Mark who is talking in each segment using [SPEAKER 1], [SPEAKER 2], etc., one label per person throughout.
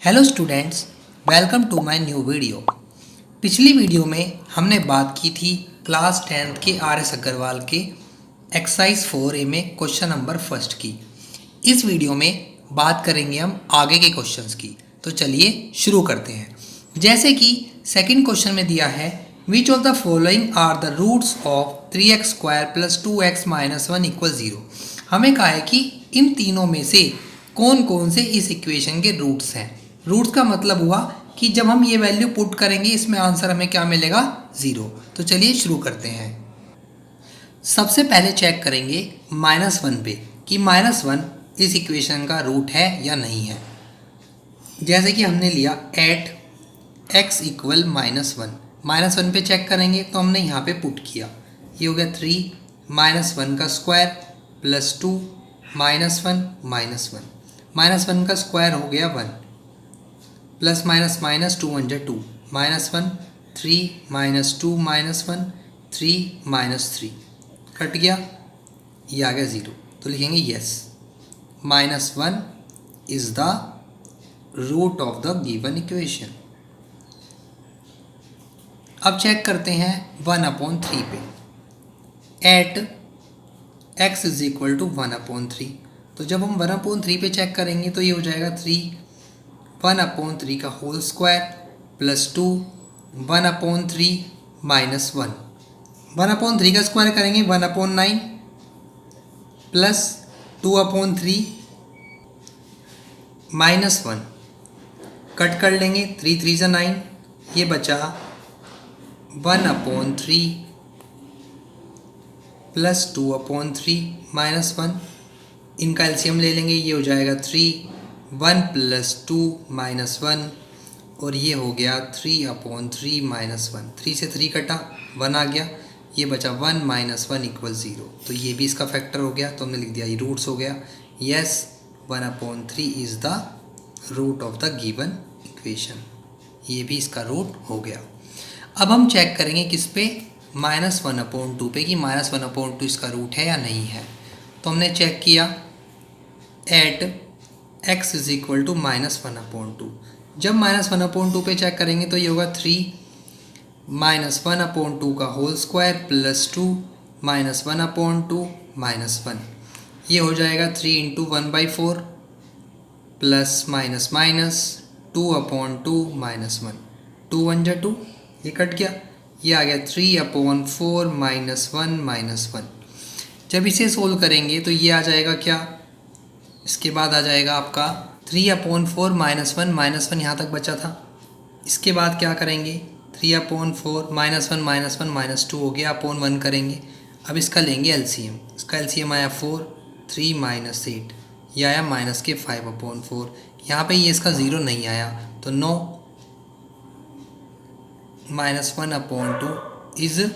[SPEAKER 1] Hello students, welcome to my new video. पिछली video में हमने बात की थी क्लास 10th के आर एस अग्रवाल के एक्सरसाइज 4A में क्वेश्चन नंबर फर्स्ट की। इस वीडियो में बात करेंगे हम आगे के क्वेश्चंस की। तो चलिए शुरू करते हैं। जैसे कि सेकंड क्वेश्चन में दिया है, which of the following are the roots of 3x² + 2x - 1 = 0। हमें कहा है कि इन तीनों में से कौन कौन से इस इक्वेशन के रूट्स हैं। रूट्स का मतलब हुआ कि जब हम ये वैल्यू पुट करेंगे इसमें आंसर हमें क्या मिलेगा, 0। तो चलिए शुरू करते हैं। सबसे पहले चेक करेंगे -1 पे कि -1 इस इक्वेशन का रूट है या नहीं है। जैसे कि हमने लिया एट x = -1 पे चेक करेंगे तो हमने यहाँ पे पुट किया, ये हो गया 3 -1 का स्क्वायर + 2 -1 का स्क्वायर हो गया 1 प्लस माइनस माइनस 2 1 2 -1 3 -2 -1 3 -3 कट गया, ये आ गया 0। तो लिखेंगे yes -1 is the root of the given equation. अब चेक करते हैं 1/3 पे। एट x = 1/3, तो जब हम 1/3 पे चेक करेंगे तो ये हो जाएगा 3 1/3 का होल स्क्वायर + 2 1/3 -1 1/3 का स्क्वायर करेंगे 1/9 प्लस 2/3 -1 कट कर लेंगे, 3 3 = 9, ये बचा 1/3 प्लस 2/3 -1। इनका एलसीएम ले लेंगे, ये हो जाएगा 3 1 + 2 -1 और ये हो गया 3/3 -1। 3 से 3 कटा, 1 आ गया, ये बचा 1 - 1 = 0। तो ये भी इसका फैक्टर हो गया, तो हमने लिख दिया ये रूट्स हो गया। Yes 1/3 is the root of the given equation, ये भी इसका रूट हो गया। अब हम चेक करेंगे किस पे, -1/2 पे कि -1/2 इसका रूट है या नहीं है। तो हमने चेक किया एट x = -1/2। जब -1/2 पे चेक करेंगे तो ये होगा 3 -1/2 का होल स्क्वायर + 2 -1/2 -1, ये हो जाएगा 3 × 1/4 प्लस माइनस माइनस 2/2 -1 2 1 = 2, ये कट गया, ये आ गया 3/4 -1 -1। जब इसे सोल्व करेंगे तो ये आ जाएगा क्या, इसके बाद आ जाएगा आपका 3/4 -1 -1 यहाँ तक बचा था। इसके बाद क्या करेंगे, 3/4 -1 -2 हो गया, /1 करेंगे। अब इसका लेंगे एलसीएम, इसका एलसीएम आया 4 3 -8, ये आया -5/4। यहाँ पे ये इसका 0 नहीं आया, तो 9 -1/2 is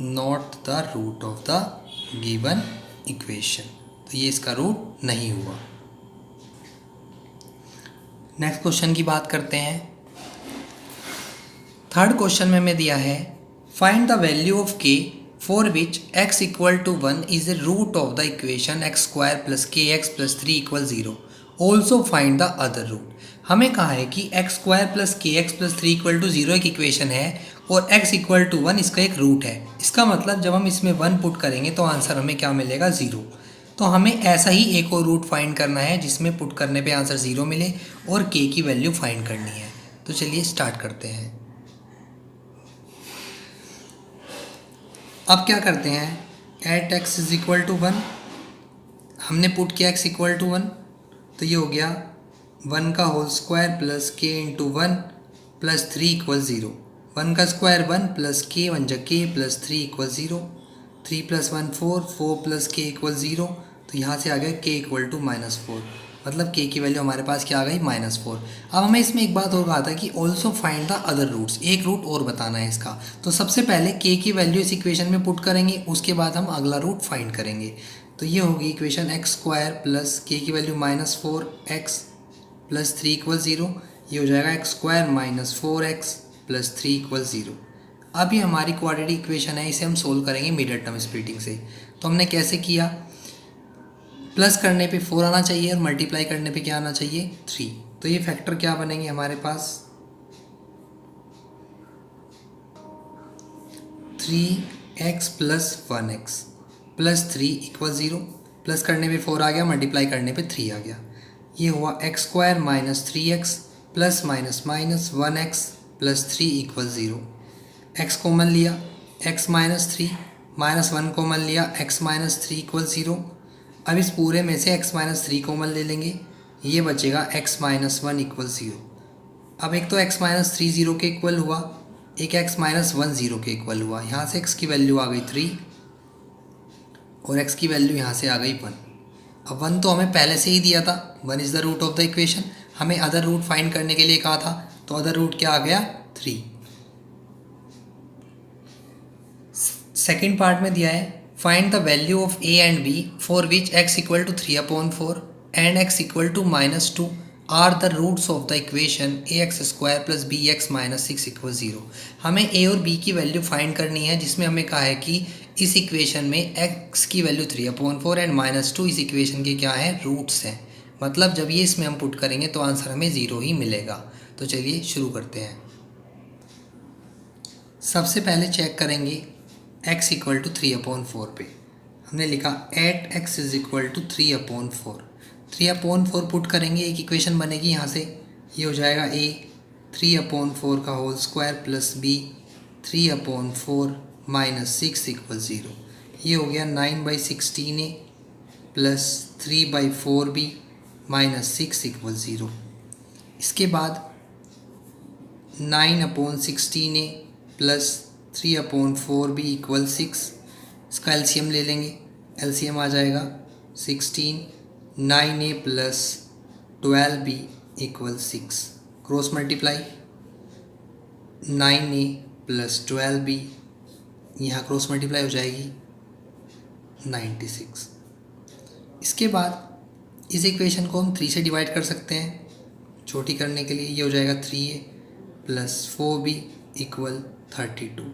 [SPEAKER 1] not the root of the given equation, तो ये इसका रूट नहीं हुआ। नेक्स्ट क्वेश्चन की बात करते हैं। थर्ड क्वेश्चन में हमें दिया है, find the value of k for which x = 1 is the root of the equation x² + kx + 3 = 0। Also find the other root. हमें कहा है कि x² + kx + 3 = 0 एक इक्वेशन है और x = 1 इसका एक रूट है। इसका मतलब जब हम इसमें 1 पुट करेंगे तो आंसर हमें क्या मिलेगा, 0। तो हमें ऐसा ही एक और रूट फाइंड करना है जिसमें पुट करने पे आंसर 0 मिले और k की वैल्यू फाइंड करनी है। तो चलिए स्टार्ट करते हैं। अब क्या करते हैं, एट x = 1 हमने पुट किया x = 1, तो ये हो गया 1 का होल स्क्वायर प्लस k × 1 + 3 = 0। 1 का square 1 plus k 1 = k + 3 = 0। 3 + 1 4 4 + k = 0। तो यहाँ से आ गया k = -4, मतलब k की वैल्यू हमारे पास क्या आ गई, -4। अब हमें इसमें एक बात और कहा था कि also find the other roots, एक रूट और बताना है इसका। तो सबसे पहले k की वैल्यू इस इक्वेशन में पुट करेंगे, उसके बाद हम अगला रूट फाइंड करेंगे। तो ये होगी इक्वेशन x² प्लस k की वैल्यू -4x + 3 = 0, ये हो जाएगा x² -4x + 3 = 0। अब ये हमारी क्वाड्रेटिक इक्वेशन है, इसे हम सोल्व करेंगे मिडिल टर्म स्प्लिटिंग से। तो हमने कैसे किया, प्लस करने पे 4 आना चाहिए और मल्टीप्लाई करने पे क्या आना चाहिए 3। तो ये फैक्टर क्या बनेंगे हमारे पास 3x plus 1x plus 3 equal 0। Plus करने पे 4 आ गया, मल्टीप्लाई करने पे 3 आ गया। ये हुआ x square minus 3x plus minus minus 1x plus 3 equal 0। x common लिया x माइनस 3 माइनस 1 कॉमन लिया x माइनस 3 इक्वल 0। अब इस पूरे में से x माइनस 3 कॉमन ले लेंगे, ये बचेगा x माइनस 1 इक्वल 0। अब एक तो x माइनस 3 0 के इक्वल हुआ, एक x माइनस 1 0 के इक्वल हुआ। यहाँ से x की वैल्यू आ गई 3 और x की वैल्यू यहाँ से आ गई 1। अब 1 तो हमें पहले से ही दिया था, 1 is the root of the equation. हमें अदर रूट फाइंड करने के लिए कहा था, तो अदर रूट क्या आ गया 3। सेकेंड पार्ट में दिया है find the value of a and b for which x equal to 3/4 and x equal to -2 are the roots of the equation ax² plus bx minus 6 equal 0। हमें a और b की value find करनी है, जिसमें हमें कहा है कि इस इक्वेशन में x की वैल्यू 3/4 एंड -2 इस इक्वेशन के क्या है रूट्स हैं। मतलब जब ये इसमें हम पुट करेंगे तो आंसर हमें 0 ही मिलेगा। तो चलिए शुरू करते हैं। सबसे पहले चेक करेंगे x इक्वल टू 3/4 पे। हमने लिखा at x is equal to 3/4। 3/4 put करेंगे, एक इक्वेशन बनेगी यहाँ से, ये हो जाएगा a 3/4 का whole square plus b 3/4 minus 6 equal 0। ये हो गया 9/16a plus 3/4b minus 6 equal 0। इसके बाद 9/16a प्लस 3/4b इक्वल 6। इसका एलसीएम ले लेंगे, एलसीएम आ जाएगा 16। 9a plus 12b equal 6। Cross multiply 9a plus 12b, यहाँ क्रॉस मल्टीप्लाई हो जाएगी 96। इसके बाद इस इक्वेशन को हम 3 से डिवाइड कर सकते हैं छोटी करने के लिए। ये हो जाएगा 3a प्लस 4b इक्वल 32।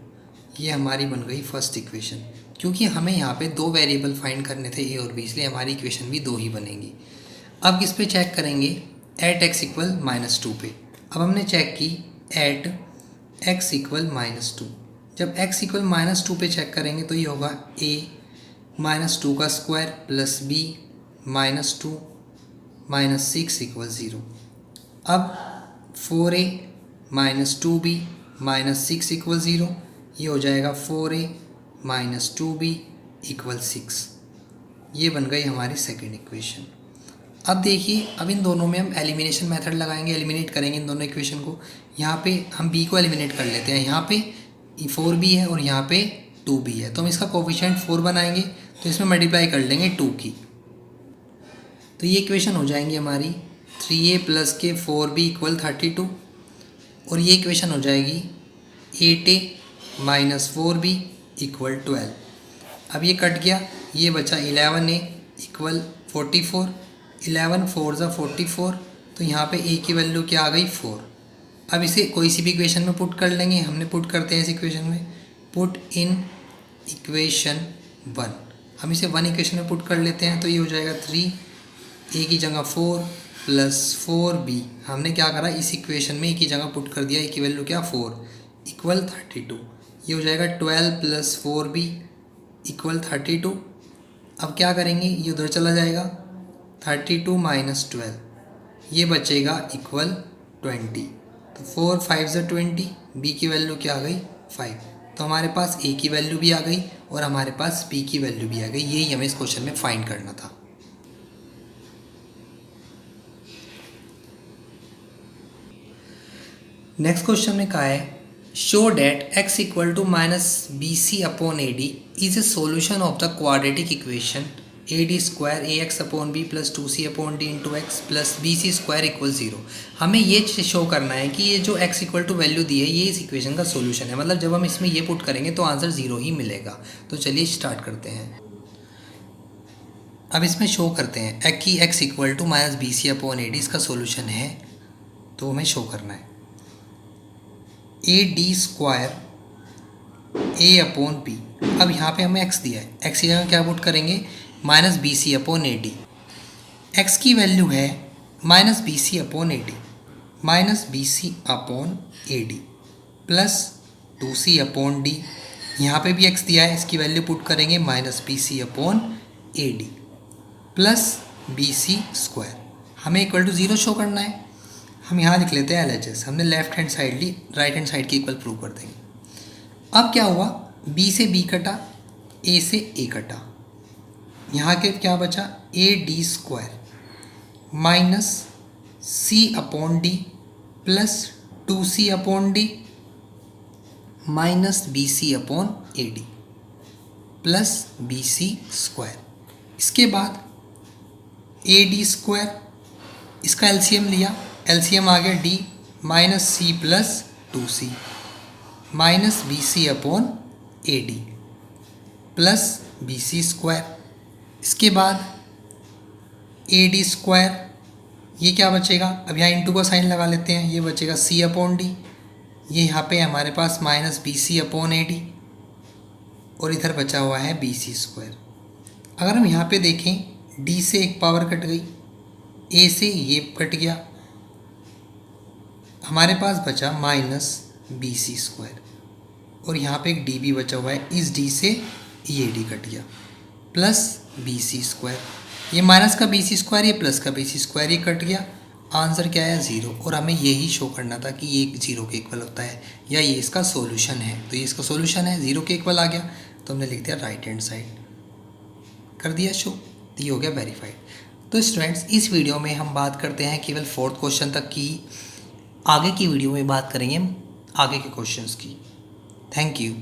[SPEAKER 1] ये हमारी बन गई फर्स्ट इक्वेशन। क्योंकि हमें यहाँ पे 2 वेरिएबल फाइंड करने थे a और b, इसलिए हमारी इक्वेशन भी 2 ही बनेंगी। अब किस पे चेक करेंगे एट x इक्वल -2 पे। अब हमने चेक की एट x इक्वल -2। जब x इक्वल -2 पे चेक करेंगे तो ये होगा a -2 का square plus b -2 minus 6 equal 0। अब 4a minus 2b minus 6 equal 0। ये हो जाएगा 4a माइनस 2b इक्वल 6। ये बन गई हमारी सेकेंड इक्वेशन। अब देखिए, अब इन दोनों में हम एलिमिनेशन मेथड लगाएंगे, एलिमिनेट करेंगे इन दोनों इक्वेशन को। यहाँ पे हम b को एलिमिनेट कर लेते हैं। यहाँ पे 4b है और यहाँ पे 2b है, तो हम इसका कोफिशिएंट 4 बनाएंगे, तो इसमें मल्टीप्लाई कर लेंगे 2 की। तो ये इक्वेशन हो जाएंगी हमारी 3a प्लस के 4b इक्वल 32 और ये इक्वेशन हो जाएगी 8a माइनस 4b इक्वल 12। अब ये कट गया, ये बचा 11a इक्वल 44। 11 4 ज़ा 44, तो यहाँ पे a की वैल्यू क्या आ गई 4। अब इसे कोई सी भी इक्वेशन में पुट कर लेंगे। हमने पुट करते हैं इस इक्वेशन में, पुट इन इक्वेशन 1। हम इसे 1 इक्वेशन में पुट कर लेते हैं, तो ये हो जाएगा 3 a की जगह 4 प्लस 4b। हमने क्या करा, इस इक्वेशन में a की जगह पुट कर दिया, a की वैल्यू क्या 4 इक्वल 32। ये हो जाएगा 12 प्लस 4b इक्वल 32। अब क्या करेंगे, ये उधर चला जाएगा 32 माइनस 12, ये बचेगा इक्वल 20। तो 4 5 ज़ा 20, b की वैल्यू क्या आ गई 5। तो हमारे पास a की वैल्यू भी आ गई और हमारे पास b की वैल्यू भी आ गई। यही हमें इस क्वेश्चन में फाइंड करना था। नेक्स्ट क्वेश्चन में कहा है show that x equal to minus bc upon ad is a solution of the quadratic equation ad square ax upon b plus 2c upon d into x plus bc square equal 0। हमें ये show करना है कि ये जो x equal to value दी है ये इस इक्वेशन का सोल्यूशन है। मतलब जब हम इसमें ये पुट करेंगे तो आंसर 0 ही मिलेगा। तो चलिए स्टार्ट करते हैं। अब इसमें शो करते हैं कि x equal to minus bc upon ad इसका सोल्यूशन है, तो हमें शो करना है ad square a upon b। अब यहाँ पे हमें x दिया है, x की जगह क्या पुट करेंगे minus bc upon ad। x की वैल्यू है minus B C upon A D, minus B C upon A D plus 2c upon D, यहाँ पे भी x दिया है, इसकी वैल्यू पुट करेंगे minus B C upon A D plus B C square. हमें इक्वल टू 0 शो करना है। हम यहाँ लिख लेते हैं LHS, हमने लेफ्ट हैंड साइड ली, राइट हैंड साइड की इक्वल प्रूव कर देंगे। अब क्या हुआ, b से b कटा, a से a कटा, यहाँ के क्या बचा A D square minus C upon D plus 2c upon D minus B C upon A D plus B C square. इसके बाद ए डी स्क्वायर, इसका एलसीएम लिया, एलसीएम आ गया D minus C plus 2c minus B C upon A D plus B C square. इसके बाद A D square, ये क्या बचेगा, अब यहाँ इंटू का साइन लगा लेते हैं, ये बचेगा सी अपॉन डी, ये यहाँ पे हमारे पास minus B C upon A D और इधर बचा हुआ है बी सी स्क्वायर। अगर हम यहाँ पे देखें डी से एक पावर कट गई, ए से ये कट गया, हमारे पास बचा माइनस बी सी स्क्वायर और यहाँ पे एक डी भी बचा हुआ है, इस डी से ये डी कट गया प्लस बी सी स्क्वायर, ये माइनस का बी सी स्क्वायर, ये प्लस का बी सी स्क्वायर, ये कट गया। आंसर क्या है 0, और हमें यही शो करना था कि ये 0 के इक्वल होता है या ये इसका सॉल्यूशन है। तो ये इसका सॉल्यूशन है, 0 के इक्वल आ गया, तो हमने लिख दिया राइट हैंड साइड, कर दिया शो, तो ये हो गया वेरीफाइड। तो स्टूडेंट्स, इस वीडियो में हम बात करते हैं केवल 4th क्वेश्चन तक की, आगे की वीडियो में बात करेंगे हम आगे के क्वेश्चंस की। Thank you.